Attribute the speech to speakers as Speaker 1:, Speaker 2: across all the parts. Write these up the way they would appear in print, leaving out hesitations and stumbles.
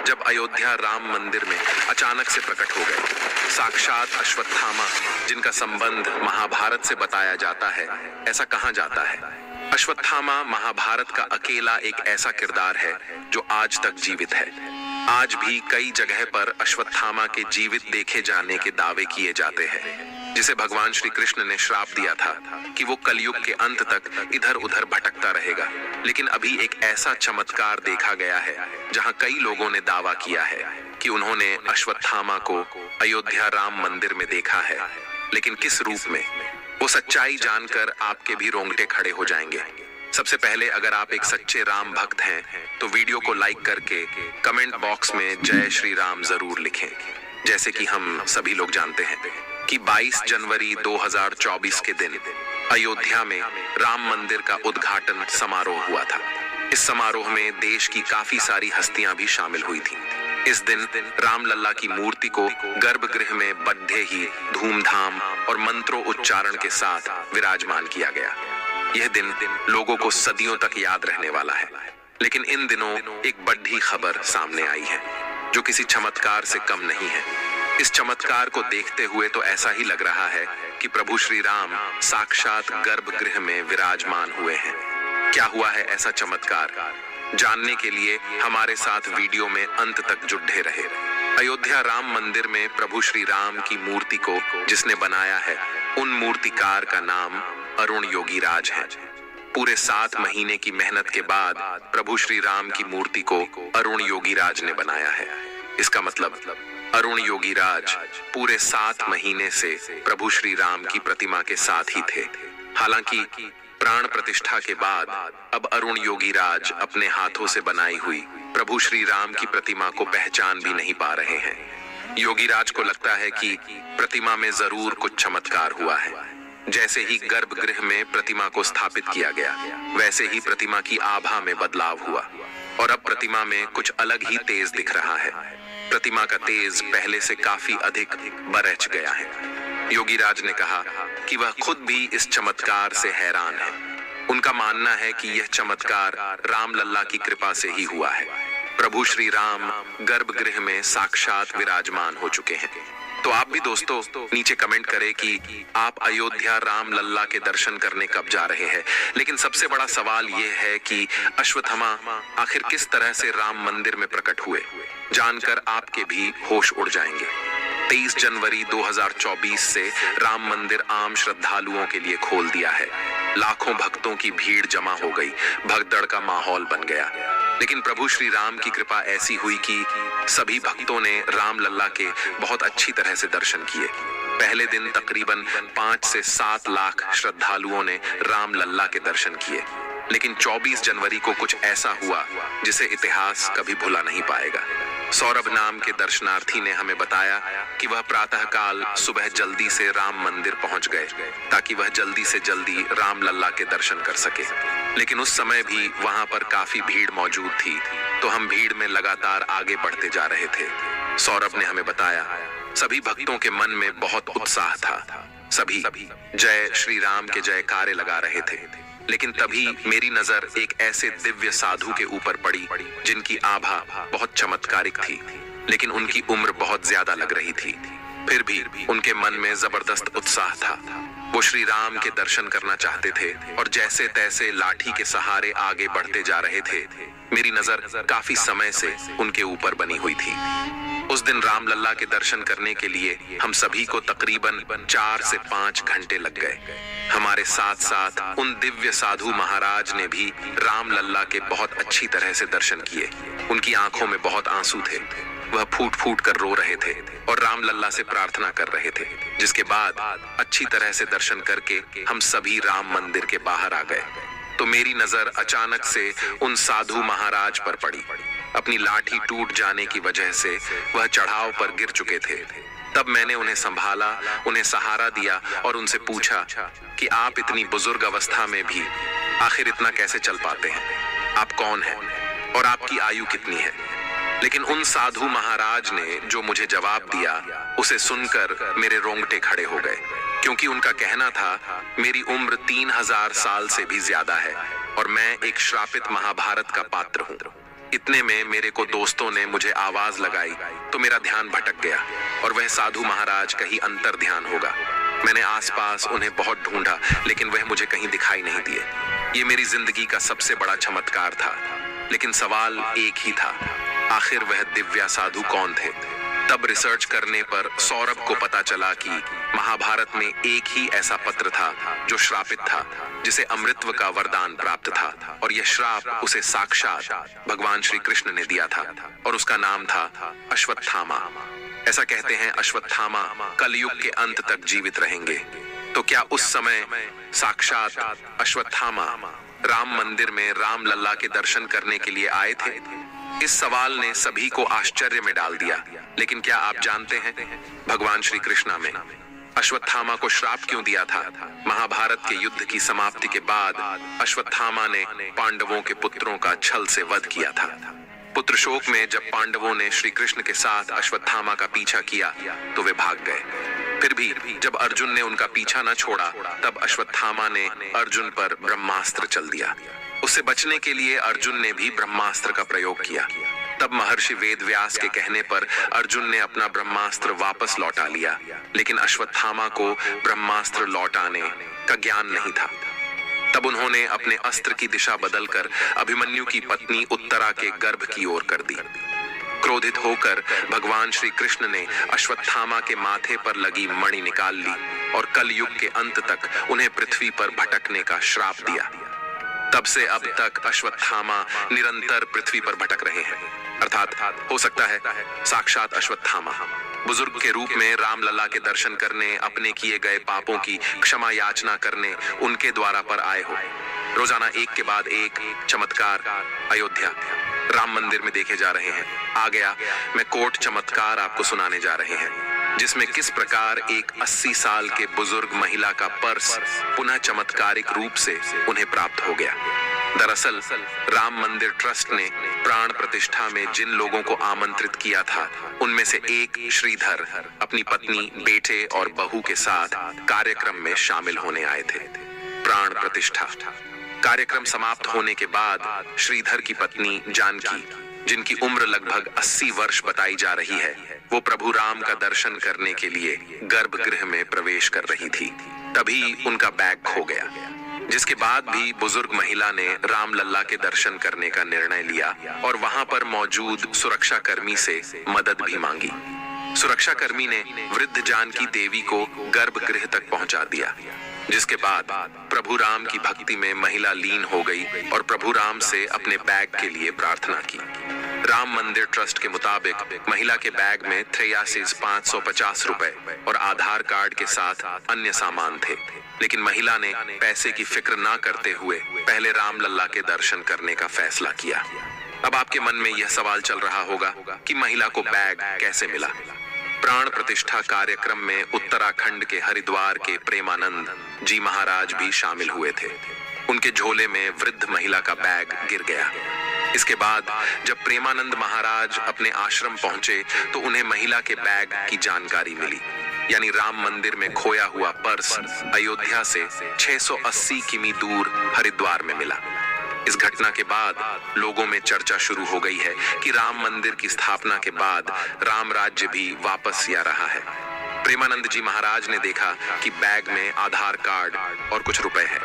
Speaker 1: जब अयोध्या राम मंदिर में अचानक से प्रकट हो गए। साक्षात अश्वत्थामा, जिनका संबंध महाभारत से बताया जाता है, ऐसा कहा जाता है। अश्वत्थामा महाभारत का अकेला एक ऐसा किरदार है जो आज तक जीवित है। आज भी कई जगह पर अश्वत्थामा के जीवित देखे जाने के दावे किए जाते हैं, जिसे भगवान श्री कृष्ण ने श्राप दिया था कि वो कलयुग के अंत तक इधर उधर भटकता रहेगा। लेकिन अभी एक ऐसा चमत्कार देखा गया है जहां कई लोगों ने दावा किया है कि उन्होंने अश्वत्थामा को अयोध्या राम मंदिर में देखा है। लेकिन किस रूप में, वो सच्चाई जानकर आपके भी रोंगटे खड़े हो जाएंगे। सबसे पहले, अगर आप एक सच्चे राम भक्त हैं तो वीडियो को लाइक करके कमेंट बॉक्स में जय श्री राम जरूर लिखें। जैसे कि हम सभी लोग जानते हैं कि 22 जनवरी 2024 के दिन अयोध्या में राम मंदिर का उद्घाटन समारोह हुआ था। इस समारोह में देश की काफी सारी हस्तियां भी शामिल हुई थीं। इस दिन रामलल्ला की मूर्ति को गर्भगृह में बड़े ही धूमधाम और मंत्रों उच्चारण के साथ विराजमान किया गया। यह दिन लोगों को सदियों तक याद रहने वाला है। लेकिन इन दिनों एक बड़ी खबर सामने आई है जो किसी चमत्कार से कम नहीं है। इस चमत्कार को देखते हुए तो ऐसा ही लग रहा है कि प्रभु श्री राम साक्षात गर्भगृह में विराजमान हुए हैं। क्या हुआ है ऐसा चमत्कार, जानने के लिए हमारे साथ वीडियो में अंत तक जुड़े रहे। अयोध्या राम मंदिर में प्रभु श्री राम की मूर्ति को जिसने बनाया है, उन मूर्तिकार का नाम अरुण योगीराज है। पूरे 7 महीने की मेहनत के बाद प्रभु श्री राम की मूर्ति को अरुण योगीराज ने बनाया है। इसका मतलब अरुण योगीराज पूरे 7 महीने से प्रभु श्री राम की प्रतिमा के साथ ही थे। हालांकि प्राण प्रतिष्ठा के बाद अब अरुण योगीराज अपने हाथों से बनाई हुई प्रभु श्री राम की प्रतिमा को पहचान भी नहीं पा रहे हैं। योगीराज को लगता है कि प्रतिमा में जरूर कुछ चमत्कार हुआ है। जैसे ही गर्भगृह में प्रतिमा को स्थापित किया गया, वैसे ही प्रतिमा की आभा में बदलाव हुआ और अब प्रतिमा में कुछ अलग ही तेज दिख रहा है। प्रतिमा का तेज पहले से काफी अधिक बरछ गया है। योगीराज ने कहा कि वह खुद भी इस चमत्कार से हैरान है। उनका मानना है कि यह चमत्कार रामलल्ला की कृपा से ही हुआ है। प्रभु श्री राम गर्भगृह में साक्षात विराजमान हो चुके हैं। तो आप भी दोस्तों नीचे कमेंट करें कि आप अयोध्या रामलल्ला के दर्शन करने कब जा रहे हैं। लेकिन सबसे बड़ा सवाल यह है कि अश्वत्थामा आखिर किस तरह से राम मंदिर में प्रकट हुए। जानकर आपके भी होश उड़ जाएंगे। 23 जनवरी 2024 से राम मंदिर आम श्रद्धालुओं के लिए खोल दिया है। लाखों भक्तों की भीड़ जमा हो गई, भगदड़ का माहौल बन गया। लेकिन प्रभु श्री राम की कृपा ऐसी हुई कि सभी भक्तों ने रामलल्ला के बहुत अच्छी तरह से दर्शन किए। पहले दिन तकरीबन 5 से 7 लाख श्रद्धालुओं ने रामलल्ला के दर्शन किए। लेकिन 24 जनवरी को कुछ ऐसा हुआ जिसे इतिहास कभी भुला नहीं पाएगा। सौरभ नाम के दर्शनार्थी ने हमें बताया कि वह प्रातःकाल सुबह जल्दी से राम मंदिर पहुंच गए ताकि वह जल्दी से जल्दी रामलल्ला के दर्शन कर सके। लेकिन उस समय भी वहां पर काफी भीड़ मौजूद थी, तो हम भीड़ में लगातार आगे बढ़ते जा रहे थे। सौरभ ने हमें बताया सभी भक्तों के मन में बहुत उत्साह था। सभी जय श्री राम के जयकारे लगा रहे थे। लेकिन तभी मेरी नजर एक ऐसे दिव्य साधु के ऊपर पड़ी जिनकी आभा बहुत चमत्कारिक थी, लेकिन उनकी उम्र बहुत ज्यादा लग रही थी। फिर भी उनके मन में जबरदस्त उत्साह था। वो श्री राम के दर्शन करना चाहते थे और जैसे तैसे लाठी के सहारे आगे बढ़ते जा रहे थे। मेरी नजर काफी समय से उनके ऊपर बनी हुई थी। उस दिन रामलल्ला के दर्शन करने के लिए हम सभी को तकरीबन 4 से 5 घंटे लग गए। हमारे साथ साथ उन दिव्य साधु महाराज ने भी रामलल्ला के बहुत अच्छी तरह से दर्शन किए। उनकी आंखों में बहुत आंसू थे। वह फूट फूट कर रो रहे थे और रामलल्ला से प्रार्थना कर रहे थे। जिसके बाद अच्छी तरह से दर्शन करके हम सभी राम मंदिर के बाहर आ गए। तो मेरी नजर अचानक से उन साधु महाराज पर पड़ी। अपनी लाठी टूट जाने की वजह से वह चढ़ाव पर गिर चुके थे। तब मैंने उन्हें संभाला, उन्हें सहारा दिया और उनसे पूछा कि आप इतनी बुजुर्ग अवस्था में भी आखिर इतना कैसे चल पाते हैं? आप कौन हैं और आपकी आयु कितनी है? लेकिन उन साधु महाराज ने जो मुझे जवाब दिया, उसे सुनकर मेरे रोंगटे खड़े हो गए, क्योंकि उनका कहना था मेरी उम्र 3000 साल से भी ज्यादा है और मैं एक श्रापित महाभारत का पात्र हूँ। इतने में मेरे को दोस्तों ने मुझे आवाज लगाई तो मेरा ध्यान भटक गया और वह साधु महाराज कहीं अंतर ध्यान होगा। मैंने आसपास उन्हें बहुत ढूंढा लेकिन वह मुझे कहीं दिखाई नहीं दिए। ये मेरी जिंदगी का सबसे बड़ा चमत्कार था। लेकिन सवाल एक ही था, आखिर वह दिव्या साधु कौन थे? तब रिसर्च करने पर सौरभ को पता चला कि महाभारत में एक ही ऐसा पत्र था जो श्रापित था, जिसे अमृतत्व का वरदान प्राप्त था और यह श्राप उसे साक्षात भगवान श्री कृष्ण ने दिया था और उसका नाम था अश्वत्थामा। ऐसा कहते हैं अश्वत्थामा कलयुग के अंत तक जीवित रहेंगे। तो क्या उस समय साक्षात अश्वत्थामा राम मंदिर में राम लल्ला के दर्शन करने के लिए आए थे? इस सवाल ने सभी को आश्चर्य में डाल दिया। लेकिन क्या आप जानते हैं भगवान श्री कृष्णा में अश्वत्थामा को श्राप क्यों दिया था? महाभारत के युद्ध की समाप्ति के बाद अश्वत्थामा ने पांडवों के पुत्रों का छल से वध किया था। पुत्र शोक में जब पांडवों ने श्री कृष्ण के साथ अश्वत्थामा का पीछा किया तो वे भाग गए। फिर भी जब अर्जुन ने उनका पीछा न छोड़ा तब अश्वत्थामा ने अर्जुन पर ब्रह्मास्त्र चल दिया। उससे बचने के लिए अर्जुन ने भी ब्रह्मास्त्र का प्रयोग किया। तब महर्षि वेदव्यास के कहने पर अर्जुन ने अपना ब्रह्मास्त्र वापस लौटा लिया, लेकिन अश्वत्थामा को ब्रह्मास्त्र लौटाने का ज्ञान नहीं था। तब उन्होंने अपने अस्त्र की दिशा बदलकर अभिमन्यु की पत्नी उत्तरा के गर्भ की ओर कर दी। क्रोधित होकर भगवान श्री कृष्ण ने अश्वत्थामा के माथे पर लगी मणि निकाल ली और कल युग के अंत तक उन्हें पृथ्वी पर भटकने का श्राप दिया। तब से अब तक अश्वत्थामा निरंतर पृथ्वी पर भटक रहे हैं। अर्थात हो सकता है साक्षात अश्वत्थामा बुजुर्ग के रूप में राम लल्ला के दर्शन करने, अपने किए गए पापों की क्षमा याचना करने उनके द्वारा पर आए हो। रोजाना एक के बाद एक चमत्कार अयोध्या राम मंदिर में देखे जा रहे हैं। आ गया मैं कोट चमत्कार आपको सुनाने जा रहे हैं, जिसमें किस प्रकार एक 80 साल के बुजुर्ग महिला का पर्स पुनः चमत्कारिक रूप से उन्हें प्राप्त हो गया। दरअसल राम मंदिर ट्रस्ट ने प्राण प्रतिष्ठा में जिन लोगों को आमंत्रित किया था उनमें से एक श्रीधर अपनी पत्नी, बेटे और बहू के साथ कार्यक्रम में शामिल होने आए थे। प्राण प्रतिष्ठा कार्यक्रम समाप्त होने के बाद श्रीधर की पत्नी जानकी, जिनकी उम्र लगभग 80 वर्ष बताई जा रही है, वो प्रभु राम का दर्शन करने के लिए गर्भगृह में प्रवेश कर रही थी। तभी उनका बैग खो गया, जिसके बाद भी बुजुर्ग महिला ने राम लल्ला के दर्शन करने का निर्णय लिया और वहां पर मौजूद सुरक्षा कर्मी से मदद भी मांगी। सुरक्षा कर्मी ने वृद्ध जानकी देवी को गर्भगृह तक पहुंचा दिया, जिसके बाद प्रभु राम की भक्ति में महिला लीन हो गई और प्रभु राम से अपने बैग के लिए प्रार्थना की। राम मंदिर ट्रस्ट के मुताबिक महिला के बैग में 550 रुपए और आधार कार्ड के साथ अन्य सामान थे, लेकिन महिला ने पैसे की फिक्र ना करते हुए पहले राम लल्ला के दर्शन करने का फैसला किया। अब आपके मन में यह सवाल चल रहा होगा कि महिला को बैग कैसे मिला। प्राण प्रतिष्ठा कार्यक्रम में उत्तराखंड के हरिद्वार के प्रेमानंद जी महाराज भी शामिल हुए थे। उनके झोले में वृद्ध महिला का बैग गिर गया। इसके बाद जब प्रेमानंद महाराज अपने आश्रम पहुंचे तो उन्हें महिला के बैग की जानकारी मिली, यानी राम मंदिर में खोया हुआ पर्स अयोध्या से 680 किमी दूर हरिद्वार में मिला। इस घटना के बाद लोगों में चर्चा शुरू हो गई है कि राम मंदिर की स्थापना के बाद राम राज्य भी वापस आ रहा है। प्रेमानंद जी महाराज ने देखा कि बैग में आधार कार्ड और कुछ रुपए हैं,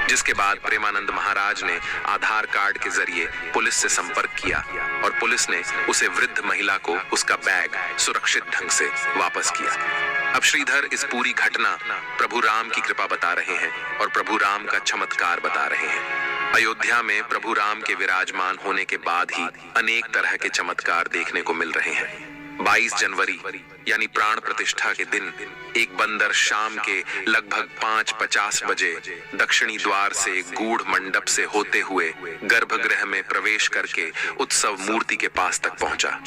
Speaker 1: जिसके बाद प्रेमानंद महाराज ने आधार कार्ड के जरिए पुलिस से संपर्क किया और पुलिस ने उसे वृद्ध महिला को उसका बैग सुरक्षित ढंग से वापस किया। अब श्रीधर इस पूरी घटना प्रभु राम की कृपा बता रहे हैं और प्रभु राम का चमत्कार बता रहे हैं। अयोध्या में प्रभु राम के विराजमान होने के बाद ही अनेक तरह के चमत्कार देखने को मिल रहे हैं। 22 जनवरी यानी प्राण प्रतिष्ठा के दिन एक बंदर शाम के लगभग 5:50 बजे दक्षिणी द्वार से गूढ़ मंडप से होते हुए गर्भगृह में प्रवेश करके उत्सव मूर्ति के पास तक पहुंचा।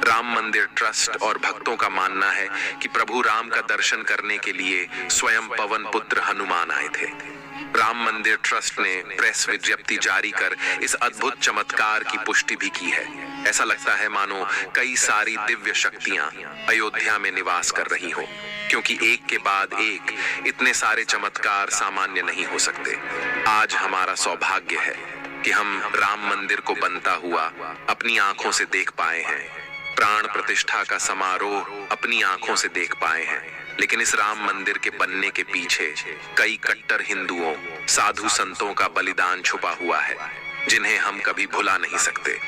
Speaker 1: राम मंदिर ट्रस्ट और भक्तों का मानना है कि प्रभु राम का दर्शन करने के लिए स्वयं पवन पुत्र हनुमान आए थे। राम मंदिर ट्रस्ट ने प्रेस विज्ञप्ति जारी कर इस अद्भुत चमत्कार की पुष्टि भी की है। ऐसा लगता है मानो कई सारी दिव्य शक्तियां अयोध्या में निवास कर रही हो, क्योंकि एक के बाद एक इतने सारे चमत्कार सामान्य नहीं हो सकते। आज हमारा सौभाग्य है कि हम राम मंदिर को बनता हुआ अपनी आंखों से देख पाए हैं, प्राण प्रतिष्ठा का समारोह अपनी आंखों से देख पाए हैं, लेकिन इस राम मंदिर के बनने के पीछे कई कट्टर हिंदुओं, साधु संतों का बलिदान छुपा हुआ है, जिन्हें हम कभी भुला नहीं सकते।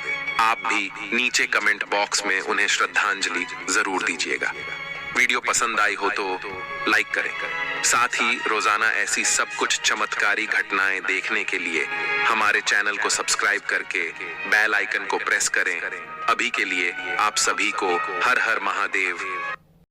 Speaker 1: आप भी नीचे कमेंट बॉक्स में उन्हें श्रद्धांजलि जरूर दीजिएगा। वीडियो पसंद आई हो तो लाइक करें। साथ ही रोजाना ऐसी सब कुछ चमत्कारी घटनाएं देखने के लिए हमारे चैनल को सब्सक्राइब करके बेल आइकन को प्रेस करें। अभी के लिए आप सभी को हर हर महादेव।